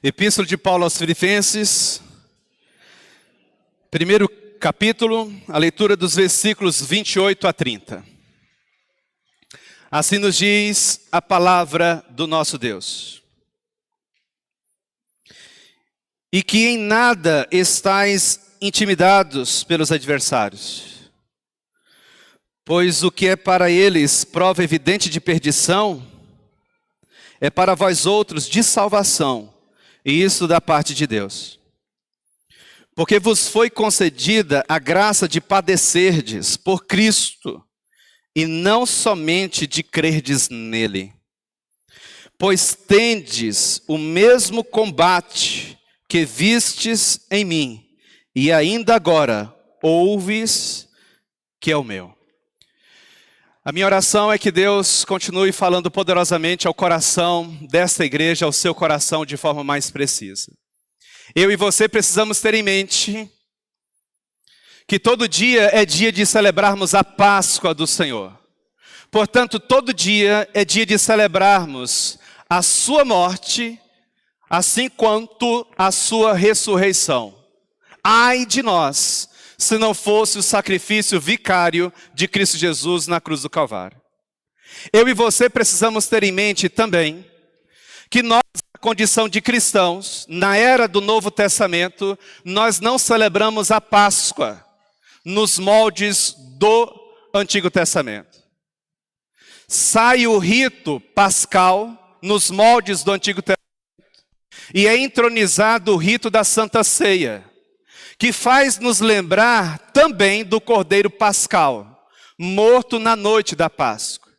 Epístola de Paulo aos Filipenses, primeiro capítulo, a leitura dos versículos 28 a 30. Assim nos diz a palavra do nosso Deus. E que em nada estáis intimidados pelos adversários, pois o que é para eles prova evidente de perdição, é para vós outros de salvação, e isso da parte de Deus. Porque vos foi concedida a graça de padecerdes por Cristo, e não somente de crerdes nele. Pois tendes o mesmo combate que vistes em mim, e ainda agora ouves que é o meu. A minha oração é que Deus continue falando poderosamente ao coração desta igreja, ao seu coração de forma mais precisa. Eu e você precisamos ter em mente que todo dia é dia de celebrarmos a Páscoa do Senhor. Portanto, todo dia é dia de celebrarmos a sua morte, assim quanto a sua ressurreição. Ai de nós, se não fosse o sacrifício vicário de Cristo Jesus na cruz do Calvário. Eu e você precisamos ter em mente também que nós, na condição de cristãos, na era do Novo Testamento, nós não celebramos a Páscoa nos moldes do Antigo Testamento. Sai o rito pascal nos moldes do Antigo Testamento e é entronizado o rito da Santa Ceia, que faz nos lembrar também do Cordeiro Pascal, morto na noite da Páscoa,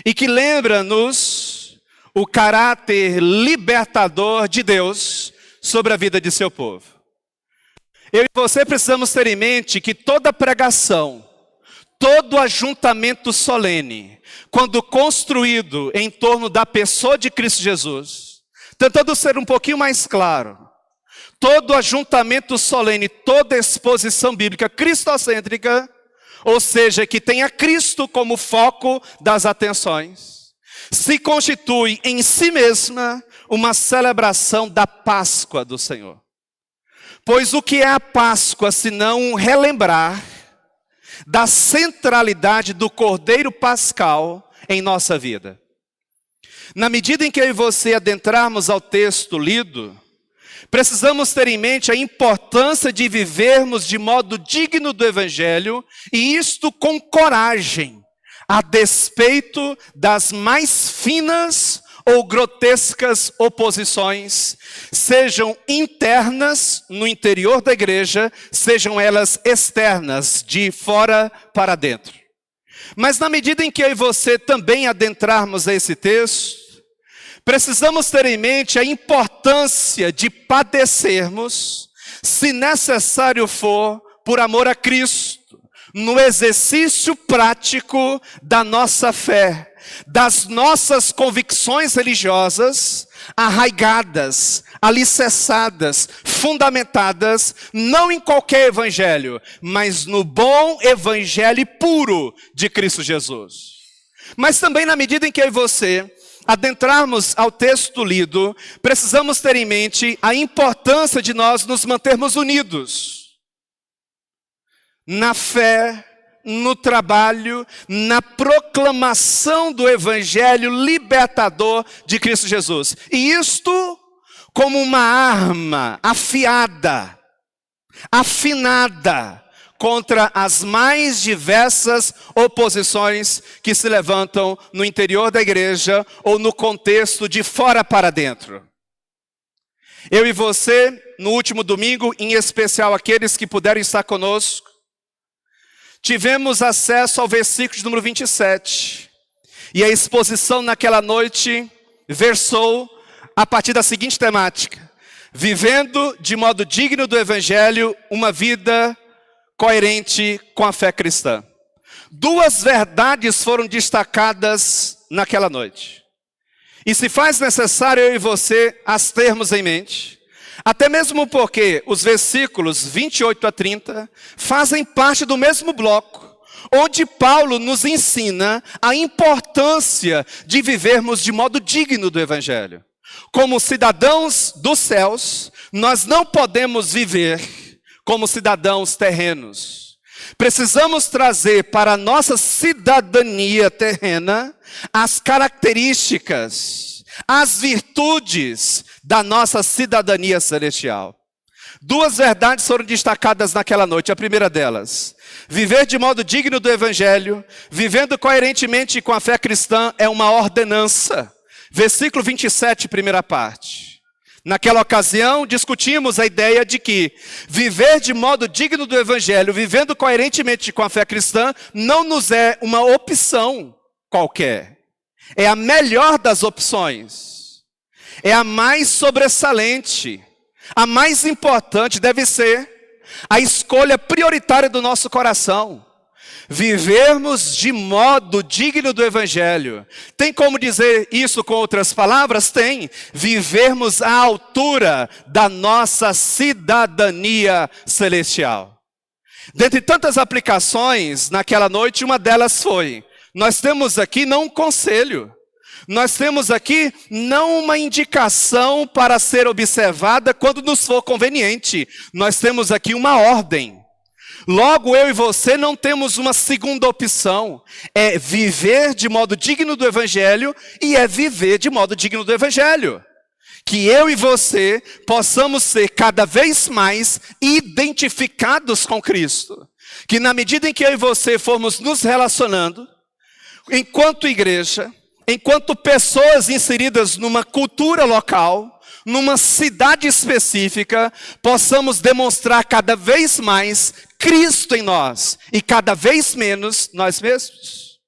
e que lembra-nos o caráter libertador de Deus sobre a vida de seu povo. Eu e você precisamos ter em mente que toda pregação, todo ajuntamento solene, quando construído em torno da pessoa de Cristo Jesus, tentando ser um pouquinho mais claro, todo ajuntamento solene, toda exposição bíblica cristocêntrica, ou seja, que tenha Cristo como foco das atenções, se constitui em si mesma uma celebração da Páscoa do Senhor. Pois o que é a Páscoa, senão um relembrar da centralidade do Cordeiro Pascal em nossa vida? Na medida em que eu e você adentrarmos ao texto lido, precisamos ter em mente a importância de vivermos de modo digno do Evangelho, e isto com coragem, a despeito das mais finas ou grotescas oposições, sejam internas no interior da igreja, sejam elas externas, de fora para dentro. Mas na medida em que eu e você também adentrarmos a esse texto, precisamos ter em mente a importância de padecermos, se necessário for, por amor a Cristo, no exercício prático da nossa fé, das nossas convicções religiosas, arraigadas, alicerçadas, fundamentadas, não em qualquer evangelho, mas no bom evangelho puro de Cristo Jesus. Mas também na medida em que eu e você adentrarmos ao texto lido, precisamos ter em mente a importância de nós nos mantermos unidos na fé, no trabalho, na proclamação do evangelho libertador de Cristo Jesus. E isto como uma arma afiada, afinada, contra as mais diversas oposições que se levantam no interior da igreja ou no contexto de fora para dentro. Eu e você, no último domingo, em especial aqueles que puderam estar conosco, tivemos acesso ao versículo de número 27. E a exposição naquela noite versou a partir da seguinte temática: vivendo de modo digno do Evangelho, uma vida coerente com a fé cristã. Duas verdades foram destacadas naquela noite. E se faz necessário eu e você as termos em mente, até mesmo porque os versículos 28 a 30 fazem parte do mesmo bloco, onde Paulo nos ensina a importância de vivermos de modo digno do Evangelho. Como cidadãos dos céus, nós não podemos viver como cidadãos terrenos. Precisamos trazer para a nossa cidadania terrena as características, as virtudes da nossa cidadania celestial. Duas verdades foram destacadas naquela noite. A primeira delas: viver de modo digno do Evangelho, vivendo coerentemente com a fé cristã, é uma ordenança. Versículo 27, primeira parte. Naquela ocasião, discutimos a ideia de que viver de modo digno do Evangelho, vivendo coerentemente com a fé cristã, não nos é uma opção qualquer. É a melhor das opções. É a mais sobressalente. A mais importante deve ser a escolha prioritária do nosso coração. Vivermos de modo digno do Evangelho. Tem como dizer isso com outras palavras? Tem. Vivermos à altura da nossa cidadania celestial. Dentre tantas aplicações, naquela noite, uma delas foi: nós temos aqui não um conselho. Nós temos aqui não uma indicação para ser observada quando nos for conveniente. Nós temos aqui uma ordem. Logo, eu e você não temos uma segunda opção. É viver de modo digno do Evangelho e é viver de modo digno do Evangelho. Que eu e você possamos ser cada vez mais identificados com Cristo. Que na medida em que eu e você formos nos relacionando, enquanto igreja, enquanto pessoas inseridas numa cultura local, numa cidade específica, possamos demonstrar cada vez mais Cristo em nós e cada vez menos nós mesmos.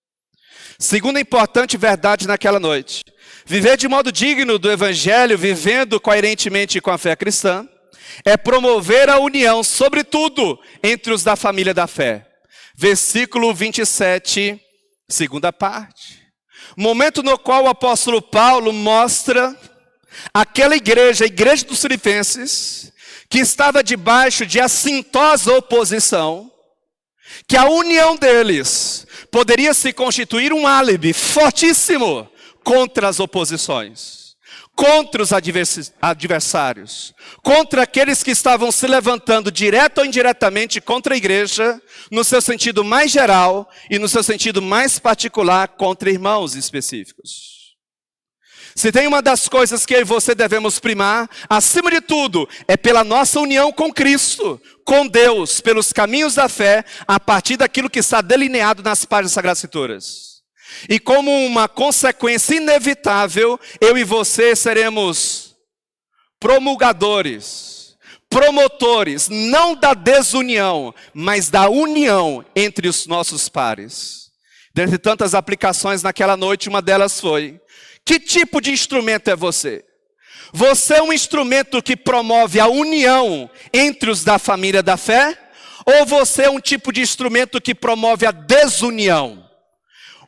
Segunda importante verdade naquela noite: viver de modo digno do Evangelho, vivendo coerentemente com a fé cristã, é promover a união, sobretudo, entre os da família da fé. Versículo 27, segunda parte. Momento no qual o apóstolo Paulo mostra aquela igreja, a igreja dos Filipenses, que estava debaixo de assintosa oposição, que a união deles poderia se constituir um álibi fortíssimo contra as oposições, contra os adversários, contra aqueles que estavam se levantando direto ou indiretamente contra a igreja, no seu sentido mais geral e no seu sentido mais particular contra irmãos específicos. Se tem uma das coisas que eu e você devemos primar, acima de tudo, é pela nossa união com Cristo, com Deus, pelos caminhos da fé, a partir daquilo que está delineado nas páginas das Sagradas Escrituras. E como uma consequência inevitável, eu e você seremos promulgadores, promotores, não da desunião, mas da união entre os nossos pares. Dentre tantas aplicações naquela noite, uma delas foi: que tipo de instrumento é você? Você é um instrumento que promove a união entre os da família da fé? Ou você é um tipo de instrumento que promove a desunião?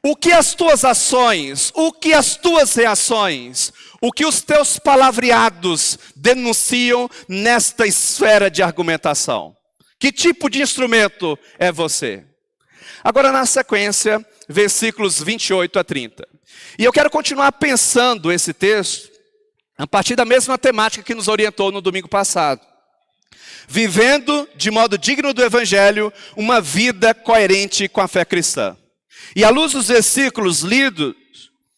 O que as tuas ações, o que as tuas reações, o que os teus palavreados denunciam nesta esfera de argumentação? Que tipo de instrumento é você? Agora, na sequência, versículos 28 a 30. E eu quero continuar pensando esse texto a partir da mesma temática que nos orientou no domingo passado. Vivendo de modo digno do Evangelho, uma vida coerente com a fé cristã. E à luz dos versículos lidos,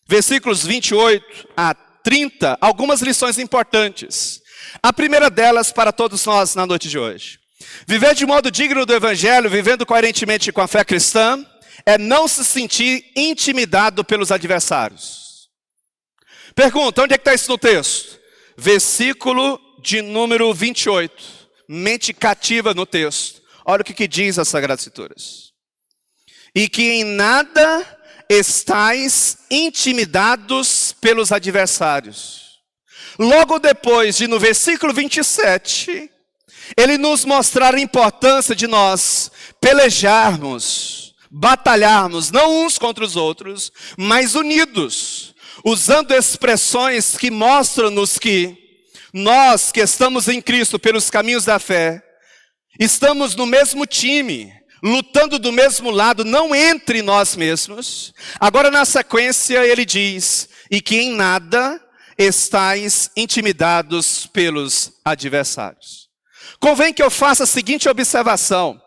versículos 28 a 30, algumas lições importantes. A primeira delas para todos nós na noite de hoje. Viver de modo digno do Evangelho, vivendo coerentemente com a fé cristã, é não se sentir intimidado pelos adversários. Pergunta, onde é que está isso no texto? Versículo de número 28. Mente cativa no texto. Olha o que diz as Sagradas Escrituras. E que em nada estais intimidados pelos adversários. Logo depois de no versículo 27, ele nos mostrar a importância de nós pelejarmos, batalharmos, não uns contra os outros, mas unidos, usando expressões que mostram-nos que nós que estamos em Cristo pelos caminhos da fé, estamos no mesmo time, lutando do mesmo lado, não entre nós mesmos. Agora na sequência ele diz, e que em nada estáis intimidados pelos adversários. Convém que eu faça a seguinte observação.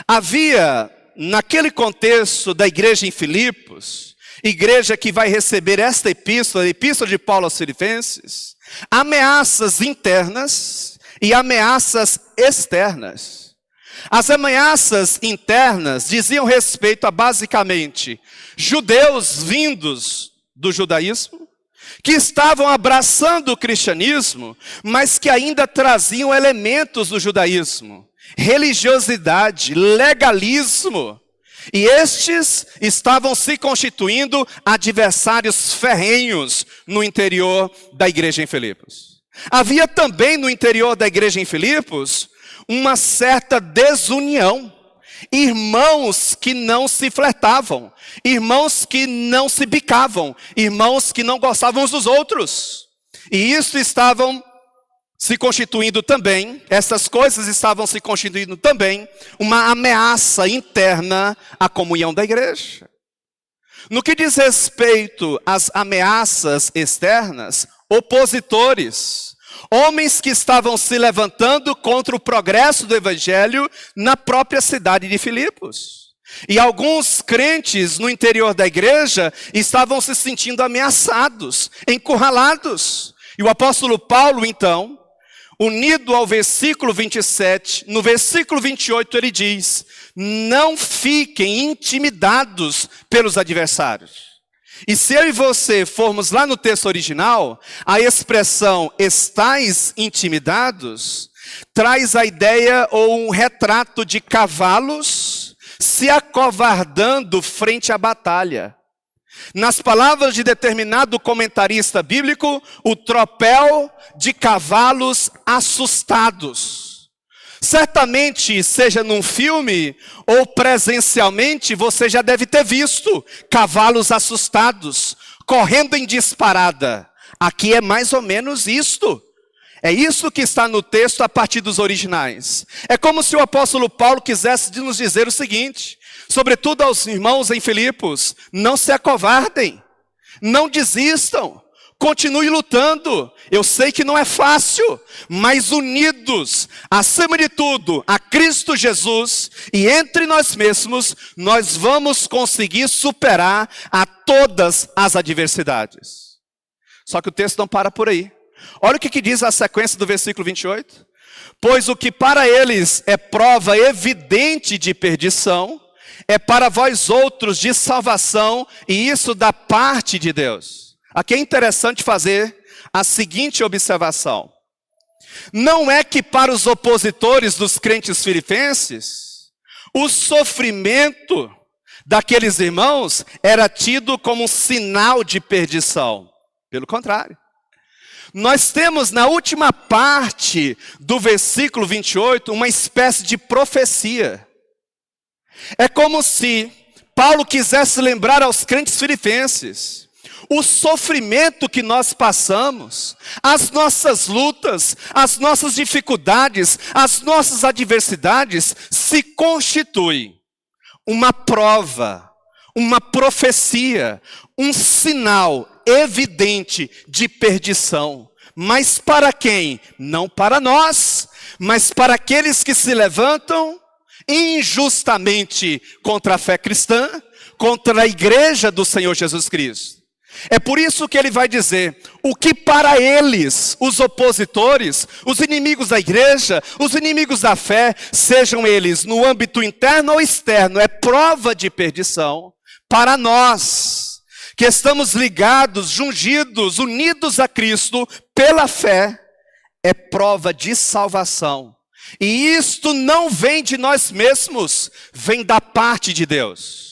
Havia, naquele contexto da igreja em Filipos, igreja que vai receber esta epístola, a epístola de Paulo aos Filipenses, ameaças internas e ameaças externas. As ameaças internas diziam respeito a, basicamente, judeus vindos do judaísmo, que estavam abraçando o cristianismo, mas que ainda traziam elementos do judaísmo, religiosidade, legalismo. E estes estavam se constituindo adversários ferrenhos no interior da igreja em Filipos. Havia também no interior da igreja em Filipos uma certa desunião. Irmãos que não se flertavam, irmãos que não se bicavam, irmãos que não gostavam uns dos outros. E isso estavam se constituindo também, essas coisas estavam se constituindo também, uma ameaça interna à comunhão da igreja. No que diz respeito às ameaças externas, opositores, homens que estavam se levantando contra o progresso do evangelho na própria cidade de Filipos. E alguns crentes no interior da igreja estavam se sentindo ameaçados, encurralados. E o apóstolo Paulo, então, unido ao versículo 27, no versículo 28 ele diz: não fiquem intimidados pelos adversários. E se eu e você formos lá no texto original, a expressão estais intimidados traz a ideia ou um retrato de cavalos se acovardando frente à batalha. Nas palavras de determinado comentarista bíblico, o tropel de cavalos assustados. Certamente, seja num filme ou presencialmente, você já deve ter visto cavalos assustados, correndo em disparada. Aqui é mais ou menos isto. É isso que está no texto a partir dos originais. É como se o apóstolo Paulo quisesse nos dizer o seguinte, sobretudo aos irmãos em Filipos: não se acovardem, não desistam, continue lutando. Eu sei que não é fácil, mas unidos, acima de tudo, a Cristo Jesus e entre nós mesmos, nós vamos conseguir superar a todas as adversidades. Só que o texto não para por aí. Olha o que diz a sequência do versículo 28. Pois o que para eles é prova evidente de perdição, é para vós outros de salvação, e isso da parte de Deus. Aqui é interessante fazer a seguinte observação. Não é que para os opositores dos crentes filipenses, o sofrimento daqueles irmãos era tido como um sinal de perdição. Pelo contrário. Nós temos na última parte do versículo 28 uma espécie de profecia. É como se Paulo quisesse lembrar aos crentes filipenses o sofrimento que nós passamos, as nossas lutas, as nossas dificuldades, as nossas adversidades se constituem uma prova, uma profecia, um sinal evidente de perdição. Mas para quem? Não para nós, mas para aqueles que se levantam injustamente contra a fé cristã, contra a igreja do Senhor Jesus Cristo. É por isso que ele vai dizer, o que para eles, os opositores, os inimigos da igreja, os inimigos da fé, sejam eles no âmbito interno ou externo, é prova de perdição. Para nós, que estamos ligados, jungidos, unidos a Cristo pela fé, é prova de salvação. E isto não vem de nós mesmos, vem da parte de Deus.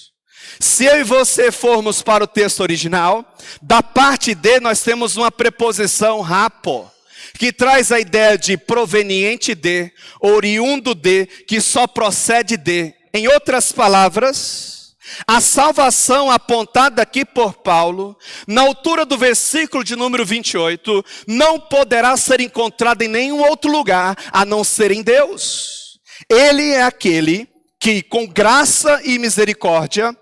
Se eu e você formos para o texto original, da parte de nós temos uma preposição rapo, que traz a ideia de proveniente de, oriundo de, que só procede de. Em outras palavras, a salvação apontada aqui por Paulo, na altura do versículo de número 28, não poderá ser encontrada em nenhum outro lugar, a não ser em Deus. Ele é aquele que, com graça e misericórdia,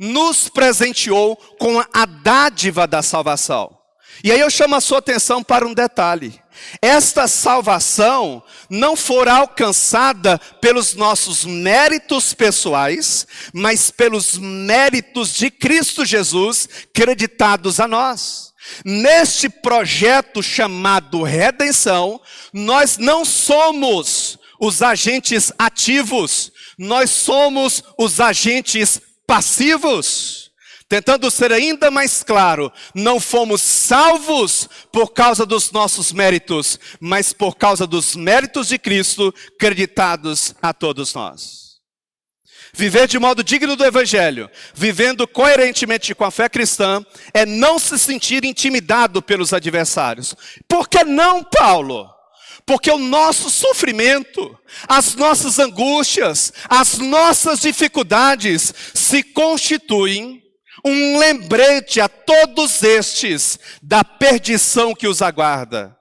nos presenteou com a dádiva da salvação. E aí eu chamo a sua atenção para um detalhe. Esta salvação não forá alcançada pelos nossos méritos pessoais, mas pelos méritos de Cristo Jesus, creditados a nós. Neste projeto chamado redenção, nós não somos os agentes ativos, nós somos os agentes passivos. Tentando ser ainda mais claro, não fomos salvos por causa dos nossos méritos, mas por causa dos méritos de Cristo, creditados a todos nós. Viver de modo digno do Evangelho, vivendo coerentemente com a fé cristã, é não se sentir intimidado pelos adversários. Por que não, Paulo? Porque o nosso sofrimento, as nossas angústias, as nossas dificuldades se constituem um lembrete a todos estes da perdição que os aguarda.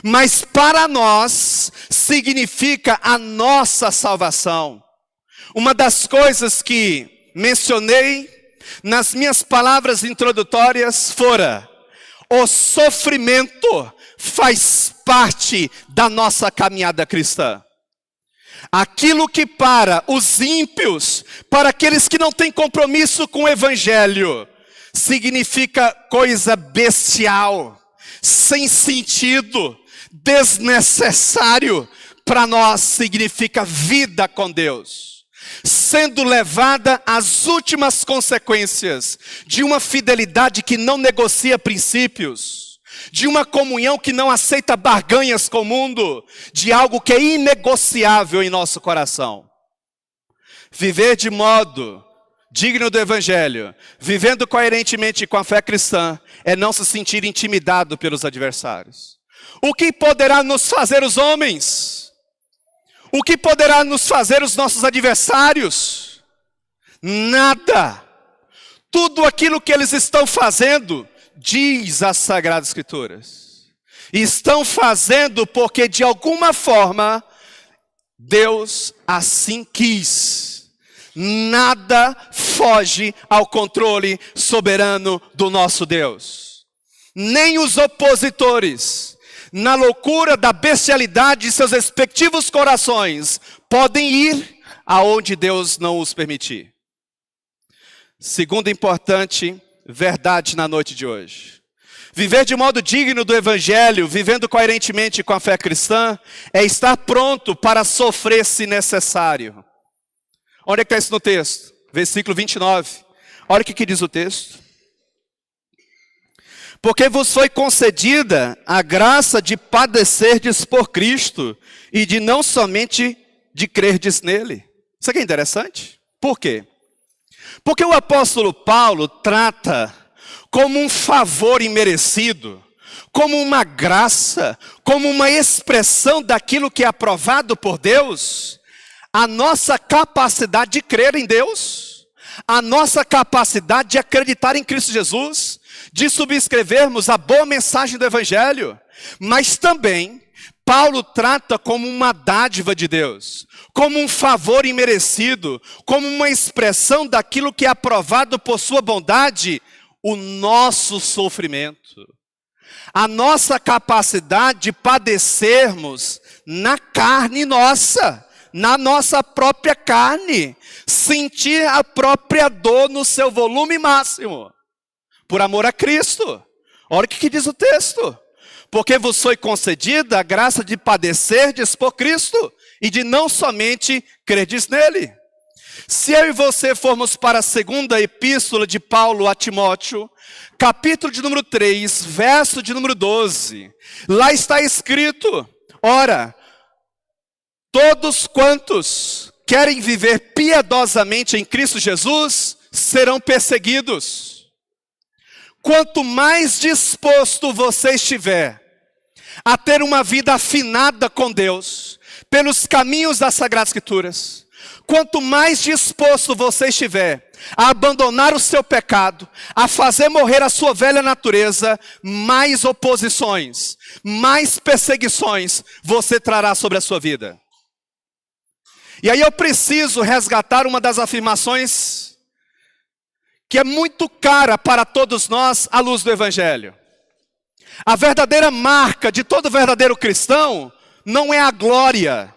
Mas para nós significa a nossa salvação. Uma das coisas que mencionei nas minhas palavras introdutórias fora: o sofrimento faz parte da nossa caminhada cristã. Aquilo que para os ímpios, para aqueles que não têm compromisso com o Evangelho, significa coisa bestial, sem sentido, desnecessário, para nós significa vida com Deus. Sendo levada às últimas consequências de uma fidelidade que não negocia princípios, de uma comunhão que não aceita barganhas com o mundo, de algo que é inegociável em nosso coração. Viver de modo digno do Evangelho, vivendo coerentemente com a fé cristã, é não se sentir intimidado pelos adversários. O que poderá nos fazer os homens? O que poderá nos fazer os nossos adversários? Nada. Tudo aquilo que eles estão fazendo, diz as Sagradas Escrituras, estão fazendo porque de alguma forma Deus assim quis. Nada foge ao controle soberano do nosso Deus. Nem os opositores, na loucura da bestialidade de seus respectivos corações, podem ir aonde Deus não os permitir. Segundo importante verdade na noite de hoje: viver de modo digno do Evangelho, vivendo coerentemente com a fé cristã, é estar pronto para sofrer se necessário. Onde é que está isso no texto? Versículo 29. Olha o que diz o texto. Porque vos foi concedida a graça de padecerdes por Cristo, e de não somente de crerdes nele. Isso aqui é interessante. Por quê? Porque o apóstolo Paulo trata como um favor imerecido, como uma graça, como uma expressão daquilo que é aprovado por Deus, a nossa capacidade de crer em Deus, a nossa capacidade de acreditar em Cristo Jesus, de subscrevermos a boa mensagem do Evangelho. Mas também Paulo trata como uma dádiva de Deus, como um favor imerecido, como uma expressão daquilo que é aprovado por sua bondade, o nosso sofrimento. A nossa capacidade de padecermos na carne nossa, na nossa própria carne, sentir a própria dor no seu volume máximo, por amor a Cristo. Olha o que diz o texto. Porque vos foi concedida a graça de padecerdes por Cristo, e de não somente crerdes nele. Se eu e você formos para a segunda epístola de Paulo a Timóteo, capítulo de número 3, verso de número 12, lá está escrito: ora, todos quantos querem viver piedosamente em Cristo Jesus, serão perseguidos. Quanto mais disposto você estiver a ter uma vida afinada com Deus, pelos caminhos das Sagradas Escrituras, quanto mais disposto você estiver a abandonar o seu pecado, a fazer morrer a sua velha natureza, mais oposições, mais perseguições você trará sobre a sua vida. E aí eu preciso resgatar uma das afirmações que é muito cara para todos nós à luz do Evangelho. A verdadeira marca de todo verdadeiro cristão não é a glória,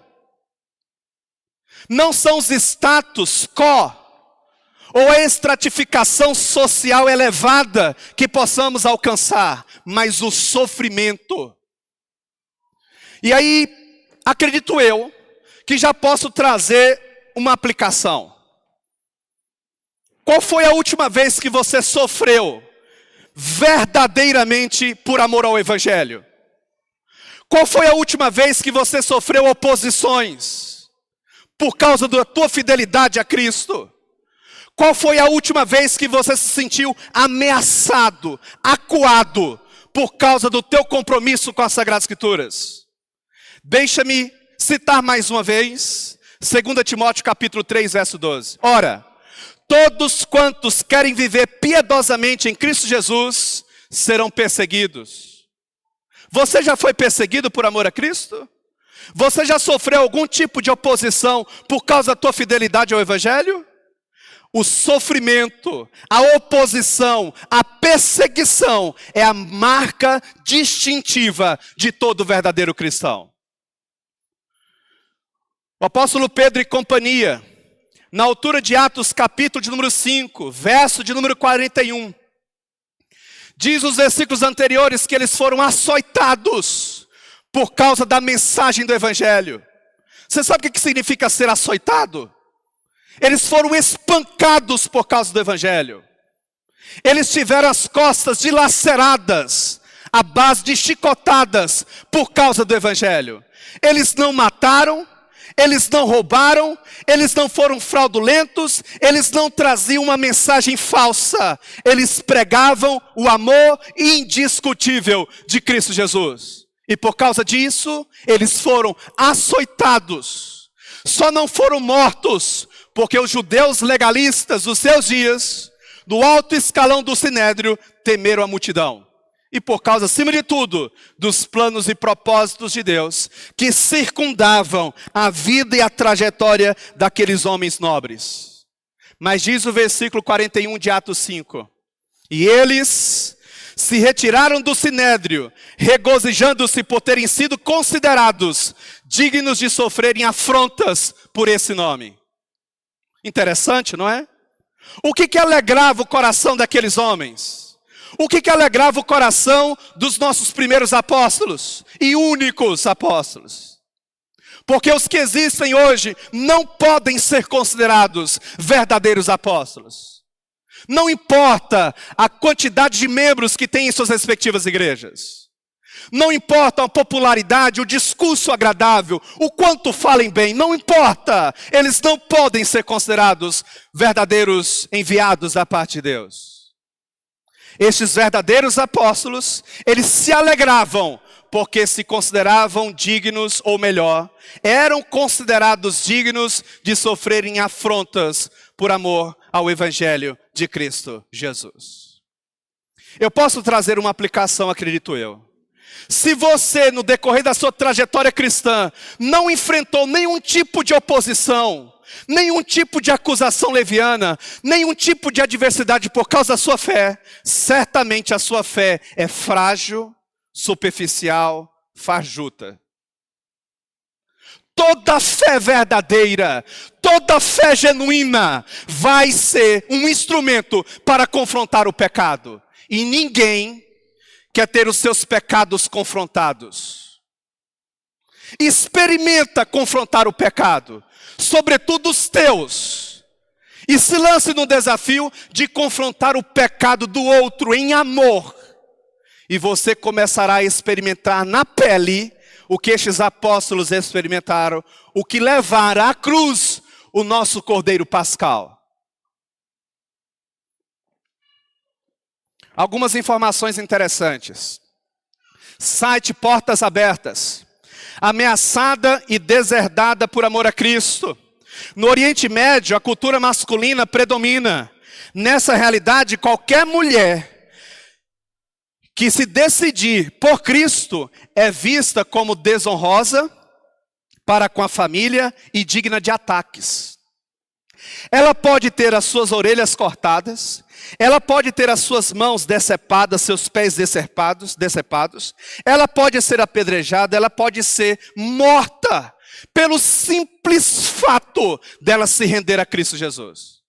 não são os status quo, ou a estratificação social elevada que possamos alcançar, mas o sofrimento. E aí, acredito eu, que já posso trazer uma aplicação. Qual foi a última vez que você sofreu verdadeiramente por amor ao Evangelho? Qual foi a última vez que você sofreu oposições por causa da tua fidelidade a Cristo? Qual foi a última vez que você se sentiu ameaçado, acuado, por causa do teu compromisso com as Sagradas Escrituras? Deixa-me citar mais uma vez, 2 Timóteo capítulo 3, verso 12. Ora, todos quantos querem viver piedosamente em Cristo Jesus, serão perseguidos. Você já foi perseguido por amor a Cristo? Você já sofreu algum tipo de oposição por causa da tua fidelidade ao Evangelho? O sofrimento, a oposição, a perseguição é a marca distintiva de todo verdadeiro cristão. O apóstolo Pedro e companhia, na altura de Atos capítulo de número 5, verso de número 41, diz os versículos anteriores que eles foram açoitados por causa da mensagem do Evangelho. Você sabe o que significa ser açoitado? Eles foram espancados por causa do Evangelho. Eles tiveram as costas dilaceradas, à base de chicotadas, por causa do Evangelho. Eles não mataram, eles não roubaram, eles não foram fraudulentos, eles não traziam uma mensagem falsa. Eles pregavam o amor indiscutível de Cristo Jesus. E por causa disso, eles foram açoitados. Só não foram mortos, porque os judeus legalistas dos seus dias, do alto escalão do Sinédrio, temeram a multidão. E por causa, acima de tudo, dos planos e propósitos de Deus, que circundavam a vida e a trajetória daqueles homens nobres. Mas diz o versículo 41 de Atos 5. E eles se retiraram do Sinédrio, regozijando-se por terem sido considerados dignos de sofrerem afrontas por esse nome. Interessante, não é? O que alegrava o coração daqueles homens? O que alegrava o coração dos nossos primeiros apóstolos e únicos apóstolos? Porque os que existem hoje não podem ser considerados verdadeiros apóstolos. Não importa a quantidade de membros que tem em suas respectivas igrejas. Não importa a popularidade, o discurso agradável, o quanto falem bem, não importa. Eles não podem ser considerados verdadeiros enviados da parte de Deus. Estes verdadeiros apóstolos, eles se alegravam porque se consideravam dignos, ou melhor, eram considerados dignos de sofrerem afrontas por amor ao Evangelho de Cristo Jesus. Eu posso trazer uma aplicação, acredito eu. Se você, no decorrer da sua trajetória cristã, não enfrentou nenhum tipo de oposição, nenhum tipo de acusação leviana, nenhum tipo de adversidade por causa da sua fé, certamente a sua fé é frágil, superficial, fajuta. Toda fé verdadeira, toda fé genuína vai ser um instrumento para confrontar o pecado. E ninguém quer ter os seus pecados confrontados. Experimenta confrontar o pecado, sobretudo os teus. E se lance no desafio de confrontar o pecado do outro em amor. E você começará a experimentar na pele o que estes apóstolos experimentaram, o que levará à cruz o nosso Cordeiro Pascal. Algumas informações interessantes. Site Portas Abertas. Ameaçada e deserdada por amor a Cristo. No Oriente Médio, a cultura masculina predomina. Nessa realidade, qualquer mulher que se decidir por Cristo é vista como desonrosa para com a família e digna de ataques. Ela pode ter as suas orelhas cortadas, Ela pode ter as suas mãos decepadas, seus pés decepados. Ela pode ser apedrejada, ela pode ser morta, pelo simples fato dela se render a Cristo Jesus.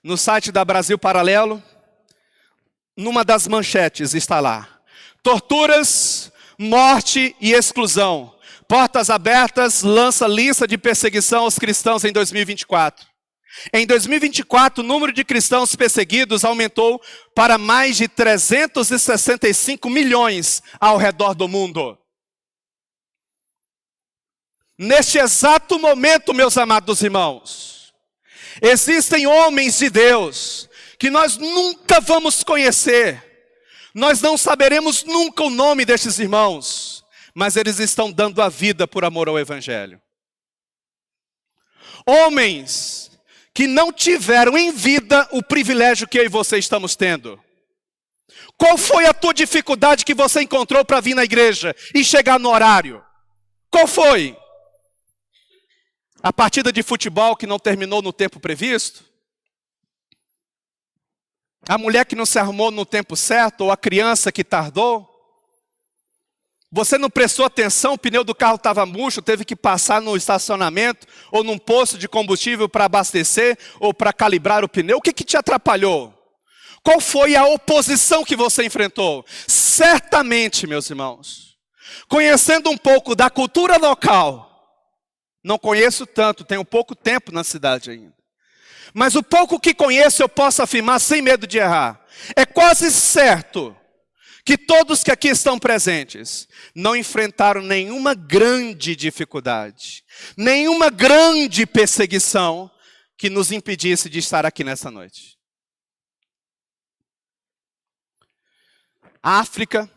No site da Brasil Paralelo, numa das manchetes está lá: torturas, morte e exclusão. Portas abertas lança lista de perseguição aos cristãos em 2024. Em 2024, o número de cristãos perseguidos aumentou para mais de 365 milhões ao redor do mundo. Neste exato momento, meus amados irmãos, existem homens de Deus que nós nunca vamos conhecer. Nós não saberemos nunca o nome destes irmãos, mas eles estão dando a vida por amor ao Evangelho. Homens que não tiveram em vida o privilégio que eu e você estamos tendo. Qual foi a tua dificuldade que você encontrou para vir na igreja e chegar no horário? Qual foi? A partida de futebol que não terminou no tempo previsto? A mulher que não se arrumou no tempo certo? Ou a criança que tardou? Você não prestou atenção, o pneu do carro estava murcho, teve que passar no estacionamento ou num posto de combustível para abastecer ou para calibrar o pneu? O que te atrapalhou? Qual foi a oposição que você enfrentou? Certamente, meus irmãos, conhecendo um pouco da cultura local, não conheço tanto, tenho pouco tempo na cidade ainda, mas o pouco que conheço eu posso afirmar sem medo de errar. É quase certo que todos que aqui estão presentes não enfrentaram nenhuma grande dificuldade, nenhuma grande perseguição que nos impedisse de estar aqui nessa noite. África,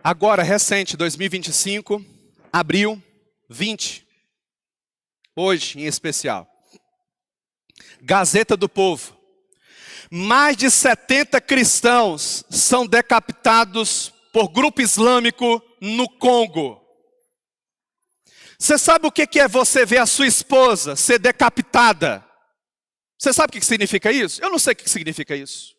agora recente, 2025, abril 20, hoje em especial, Gazeta do Povo. Mais de 70 cristãos são decapitados por grupo islâmico no Congo. Você sabe o que é você ver a sua esposa ser decapitada? Você sabe o que significa isso? Eu não sei o que significa isso.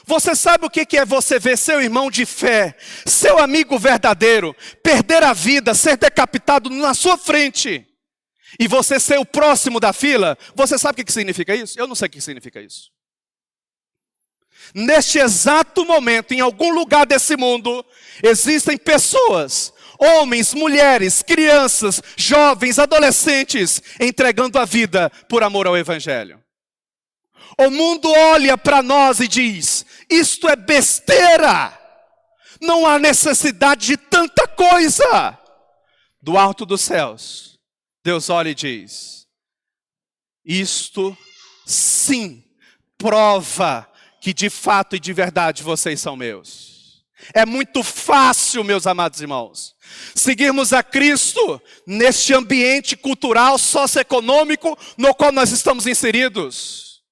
Você sabe o que é você ver seu irmão de fé, seu amigo verdadeiro, perder a vida, ser decapitado na sua frente, e você ser o próximo da fila? Você sabe o que significa isso? Eu não sei o que significa isso. Neste exato momento, em algum lugar desse mundo, existem pessoas, homens, mulheres, crianças, jovens, adolescentes, entregando a vida por amor ao Evangelho. O mundo olha para nós e diz: isto é besteira, não há necessidade de tanta coisa. Do alto dos céus, Deus olha e diz: isto sim prova que de fato e de verdade vocês são meus. É muito fácil, meus amados irmãos, seguirmos a Cristo neste ambiente cultural, socioeconômico no qual nós estamos inseridos.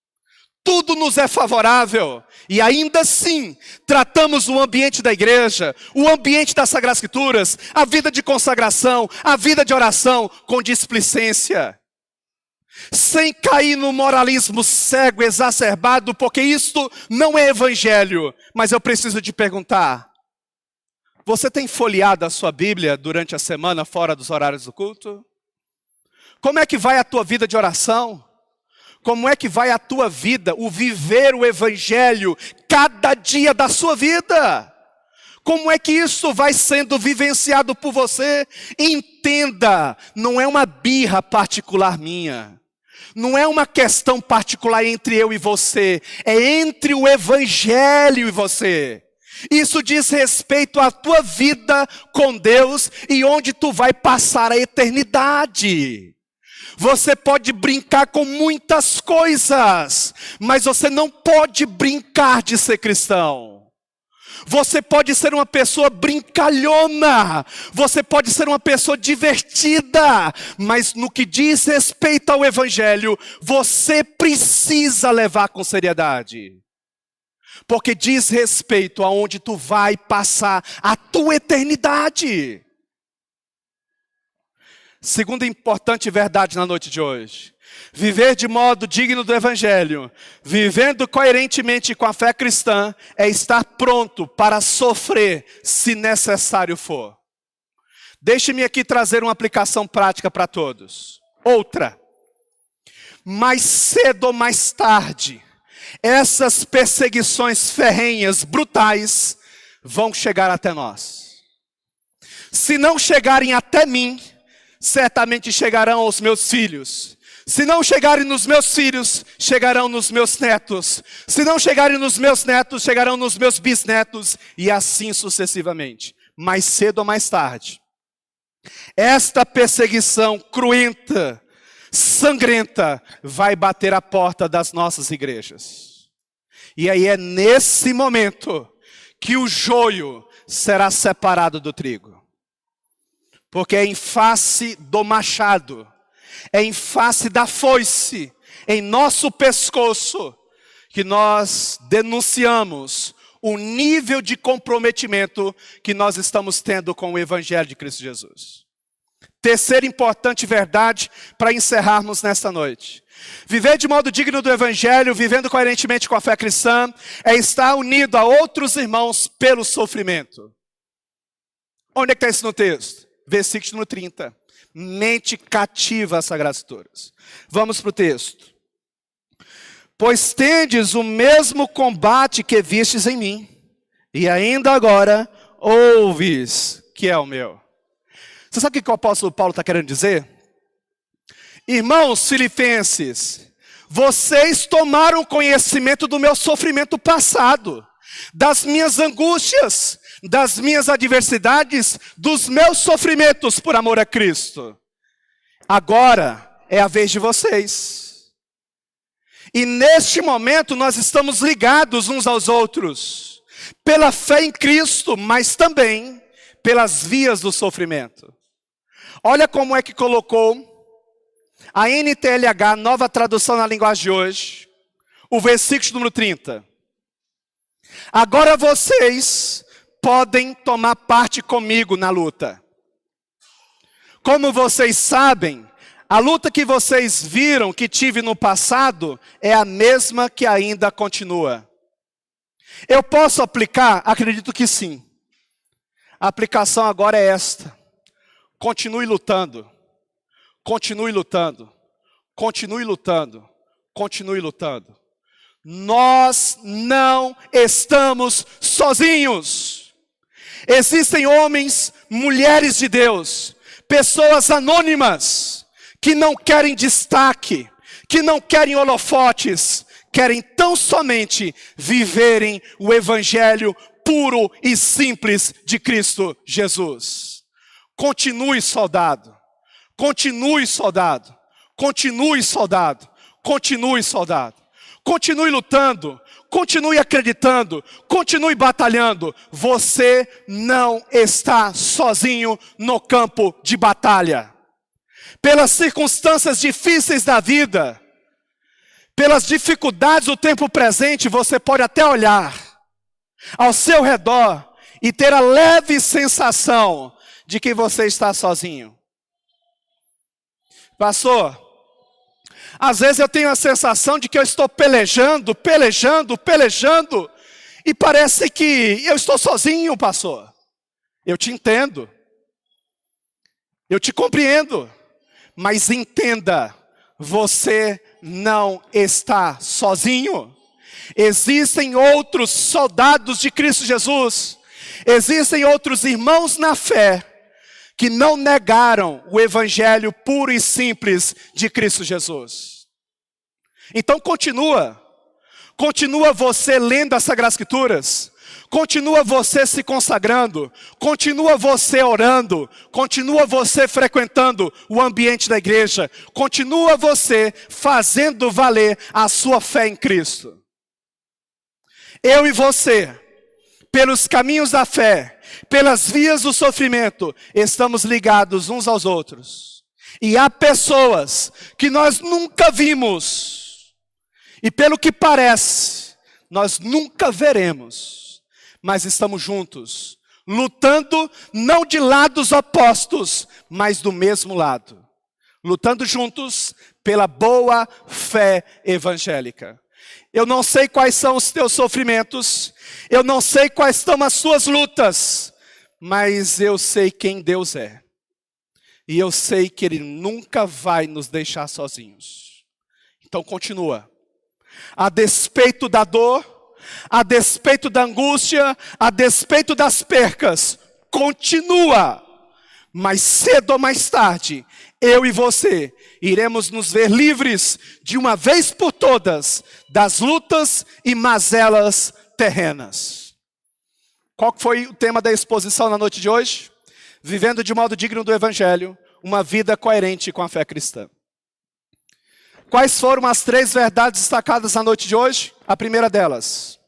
Tudo nos é favorável e ainda assim tratamos o ambiente da igreja, o ambiente das Sagradas Escrituras, a vida de consagração, a vida de oração com displicência. Sem cair no moralismo cego, exacerbado, porque isto não é evangelho. Mas eu preciso te perguntar: você tem folheado a sua Bíblia durante a semana, fora dos horários do culto? Como é que vai a tua vida de oração? Como é que vai a tua vida, o viver o evangelho, cada dia da sua vida? Como é que isso vai sendo vivenciado por você? Entenda, não é uma birra particular minha. Não é uma questão particular entre eu e você, é entre o Evangelho e você. Isso diz respeito à tua vida com Deus e onde tu vai passar a eternidade. Você pode brincar com muitas coisas, mas você não pode brincar de ser cristão. Você pode ser uma pessoa brincalhona, você pode ser uma pessoa divertida, mas no que diz respeito ao Evangelho, você precisa levar com seriedade. Porque diz respeito aonde tu vai passar a tua eternidade. Segunda importante verdade na noite de hoje. Viver de modo digno do Evangelho, vivendo coerentemente com a fé cristã, é estar pronto para sofrer se necessário for. Deixe-me aqui trazer uma aplicação prática para todos. Outra. Mais cedo ou mais tarde, essas perseguições ferrenhas, brutais, vão chegar até nós. Se não chegarem até mim, certamente chegarão aos meus filhos. Se não chegarem nos meus filhos, chegarão nos meus netos. Se não chegarem nos meus netos, chegarão nos meus bisnetos. E assim sucessivamente. Mais cedo ou mais tarde. Esta perseguição cruenta, sangrenta, vai bater a porta das nossas igrejas. E aí é nesse momento que o joio será separado do trigo. Porque é em face do machado, é em face da foice, em nosso pescoço, que nós denunciamos o nível de comprometimento que nós estamos tendo com o Evangelho de Cristo Jesus. Terceira importante verdade para encerrarmos nesta noite. Viver de modo digno do Evangelho, vivendo coerentemente com a fé cristã, é estar unido a outros irmãos pelo sofrimento. Onde é que está isso no texto? Versículo número 30. Mente cativa às Sagradas Escrituras. Vamos para o texto. Pois tendes o mesmo combate que vistes em mim, e ainda agora ouves que é o meu. Você sabe o que o apóstolo Paulo está querendo dizer? Irmãos filipenses, vocês tomaram conhecimento do meu sofrimento passado, das minhas angústias, das minhas adversidades, dos meus sofrimentos por amor a Cristo. Agora é a vez de vocês. E neste momento nós estamos ligados uns aos outros, pela fé em Cristo, mas também pelas vias do sofrimento. Olha como é que colocou a NTLH, nova tradução na linguagem de hoje, o versículo número 30. Agora vocês podem tomar parte comigo na luta. Como vocês sabem, a luta que vocês viram que tive no passado é a mesma que ainda continua. Eu posso aplicar? Acredito que sim. A aplicação agora é esta. Continue lutando. Continue lutando. Continue lutando. Continue lutando. Nós não estamos sozinhos. Existem homens, mulheres de Deus, pessoas anônimas, que não querem destaque, que não querem holofotes, querem tão somente viverem o evangelho puro e simples de Cristo Jesus. Continue, soldado. Continue, soldado. Continue, soldado. Continue, soldado. Continue lutando. Continue acreditando. Continue batalhando. Você não está sozinho no campo de batalha. Pelas circunstâncias difíceis da vida, pelas dificuldades do tempo presente, você pode até olhar ao seu redor e ter a leve sensação de que você está sozinho. Pastor, às vezes eu tenho a sensação de que eu estou pelejando, e parece que eu estou sozinho, pastor. Eu te entendo. Eu te compreendo. Mas entenda, você não está sozinho. Existem outros soldados de Cristo Jesus. Existem outros irmãos na fé que não negaram o evangelho puro e simples de Cristo Jesus. Então continua você lendo as Sagradas Escrituras, continua você se consagrando, continua você orando, continua você frequentando o ambiente da igreja, continua você fazendo valer a sua fé em Cristo. Eu e você, pelos caminhos da fé, pelas vias do sofrimento, estamos ligados uns aos outros. E há pessoas que nós nunca vimos, e pelo que parece, nós nunca veremos, mas estamos juntos, lutando não de lados opostos, mas do mesmo lado. Lutando juntos pela boa fé evangélica. Eu não sei quais são os teus sofrimentos, eu não sei quais são as suas lutas, mas eu sei quem Deus é. E eu sei que Ele nunca vai nos deixar sozinhos. Então continua. A despeito da dor, a despeito da angústia, a despeito das percas, continua. Mas cedo ou mais tarde, eu e você iremos nos ver livres de uma vez por todas das lutas e mazelas terrenas. Qual foi o tema da exposição na noite de hoje? Vivendo de modo digno do Evangelho, uma vida coerente com a fé cristã. Quais foram as 3 verdades destacadas na noite de hoje? A primeira delas: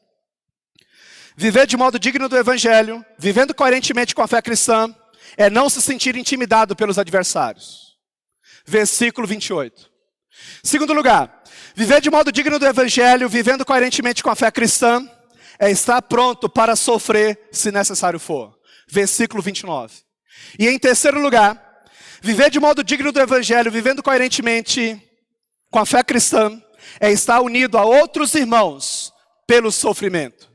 viver de modo digno do Evangelho, vivendo coerentemente com a fé cristã, é não se sentir intimidado pelos adversários. Versículo 28. Segundo lugar, viver de modo digno do Evangelho, vivendo coerentemente com a fé cristã, é estar pronto para sofrer se necessário for. Versículo 29. E em terceiro lugar, viver de modo digno do Evangelho, vivendo coerentemente com a fé cristã, é estar unido a outros irmãos pelo sofrimento.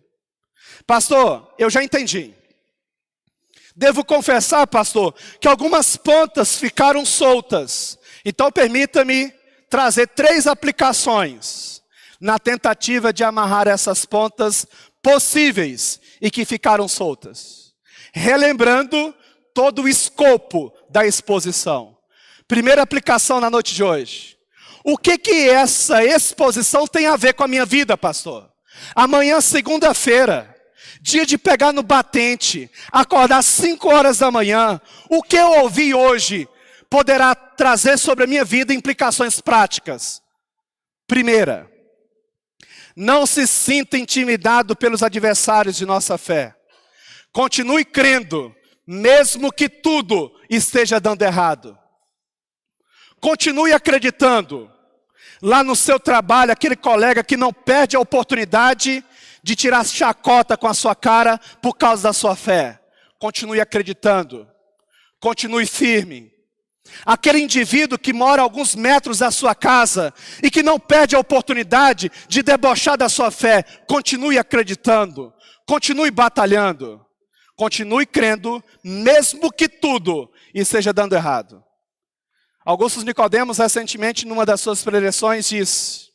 Pastor, eu já entendi. Devo confessar, pastor, que algumas pontas ficaram soltas. Então permita-me trazer 3 aplicações na tentativa de amarrar essas pontas possíveis e que ficaram soltas. Relembrando todo o escopo da exposição. Primeira aplicação na noite de hoje. O que essa exposição tem a ver com a minha vida, pastor? Amanhã, segunda-feira, dia de pegar no batente, acordar às 5 horas da manhã, o que eu ouvi hoje poderá trazer sobre a minha vida implicações práticas. Primeira, não se sinta intimidado pelos adversários de nossa fé. Continue crendo, mesmo que tudo esteja dando errado. Continue acreditando. Lá no seu trabalho, aquele colega que não perde a oportunidade de tirar chacota com a sua cara por causa da sua fé. Continue acreditando. Continue firme. Aquele indivíduo que mora a alguns metros da sua casa e que não perde a oportunidade de debochar da sua fé. Continue acreditando. Continue batalhando. Continue crendo, mesmo que tudo esteja dando errado. Augusto Nicodemos, recentemente, numa das suas preleções, diz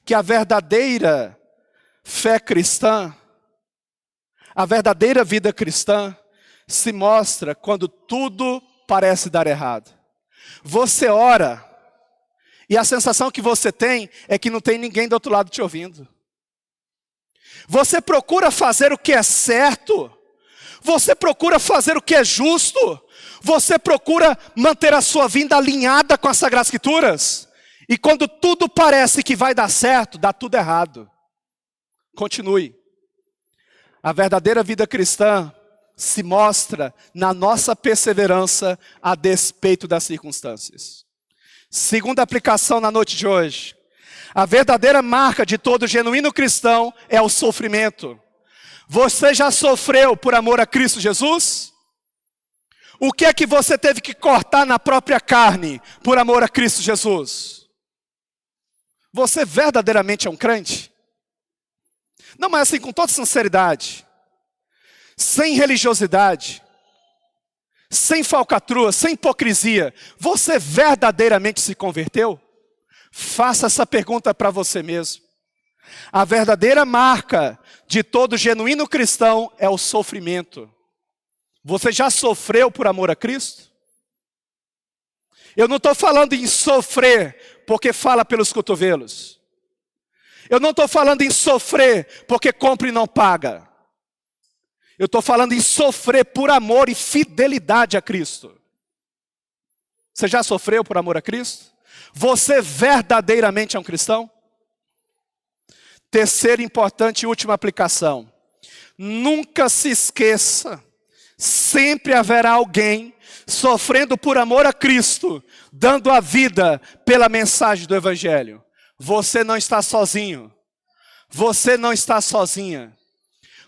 que a verdadeira fé cristã, a verdadeira vida cristã, se mostra quando tudo parece dar errado. Você ora, e a sensação que você tem é que não tem ninguém do outro lado te ouvindo. Você procura fazer o que é certo, você procura fazer o que é justo, você procura manter a sua vida alinhada com as Sagradas Escrituras, e quando tudo parece que vai dar certo, dá tudo errado. Continue. A verdadeira vida cristã se mostra na nossa perseverança a despeito das circunstâncias. Segunda aplicação na noite de hoje. A verdadeira marca de todo genuíno cristão é o sofrimento. Você já sofreu por amor a Cristo Jesus? O que é que você teve que cortar na própria carne por amor a Cristo Jesus? Você verdadeiramente é um crente? Não, mas assim, com toda sinceridade, sem religiosidade, sem falcatrua, sem hipocrisia, você verdadeiramente se converteu? Faça essa pergunta para você mesmo. A verdadeira marca de todo genuíno cristão é o sofrimento. Você já sofreu por amor a Cristo? Eu não estou falando em sofrer porque fala pelos cotovelos. Eu não estou falando em sofrer porque compra e não paga. Eu estou falando em sofrer por amor e fidelidade a Cristo. Você já sofreu por amor a Cristo? Você verdadeiramente é um cristão? Terceira importante e última aplicação. Nunca se esqueça, sempre haverá alguém sofrendo por amor a Cristo, dando a vida pela mensagem do Evangelho. Você não está sozinho. Você não está sozinha.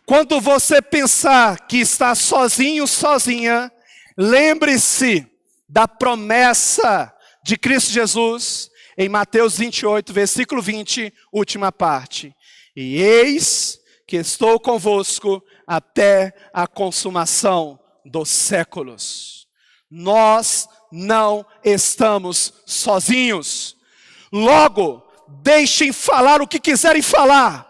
Quando você pensar que está sozinho, sozinha, lembre-se da promessa de Cristo Jesus em Mateus 28, versículo 20, última parte. E eis que estou convosco até a consumação dos séculos. Nós não estamos sozinhos. Logo, deixem falar o que quiserem falar.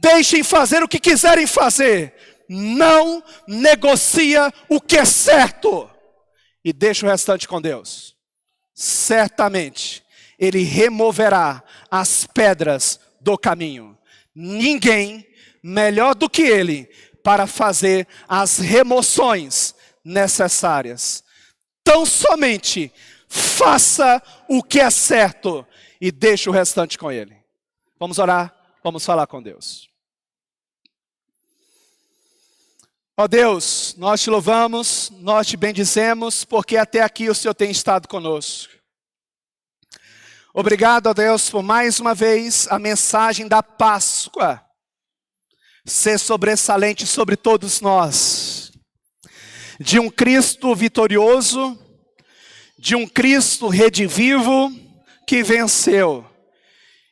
Deixem fazer o que quiserem fazer. Não negocia o que é certo. E deixa o restante com Deus. Certamente, Ele removerá as pedras do caminho. Ninguém melhor do que Ele para fazer as remoções necessárias. Tão somente faça o que é certo e deixe o restante com Ele. Vamos orar, vamos falar com Deus. Ó Deus, nós te louvamos, nós te bendizemos, porque até aqui o Senhor tem estado conosco. Obrigado, ó Deus, por mais uma vez a mensagem da Páscoa ser sobressalente sobre todos nós. De um Cristo vitorioso, de um Cristo redivivo que venceu.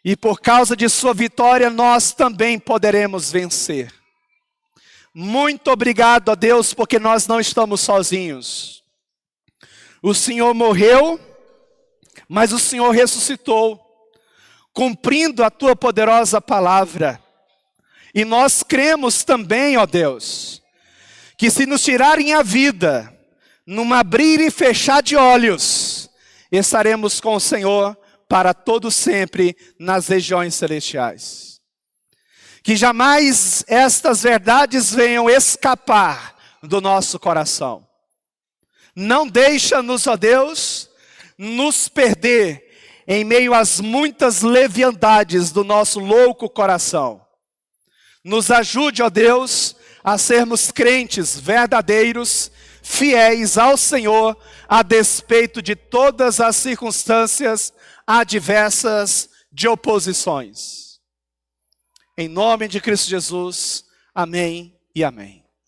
E por causa de sua vitória nós também poderemos vencer. Muito obrigado a Deus, porque nós não estamos sozinhos. O Senhor morreu, mas o Senhor ressuscitou, cumprindo a tua poderosa palavra. E nós cremos também, ó Deus, que se nos tirarem a vida, num abrir e fechar de olhos, estaremos com o Senhor para todo sempre nas regiões celestiais. Que jamais estas verdades venham escapar do nosso coração. Não deixa-nos, ó Deus, nos perder em meio às muitas leviandades do nosso louco coração. Nos ajude, ó Deus, a sermos crentes verdadeiros, fiéis ao Senhor, a despeito de todas as circunstâncias adversas de oposições. Em nome de Cristo Jesus, amém e amém.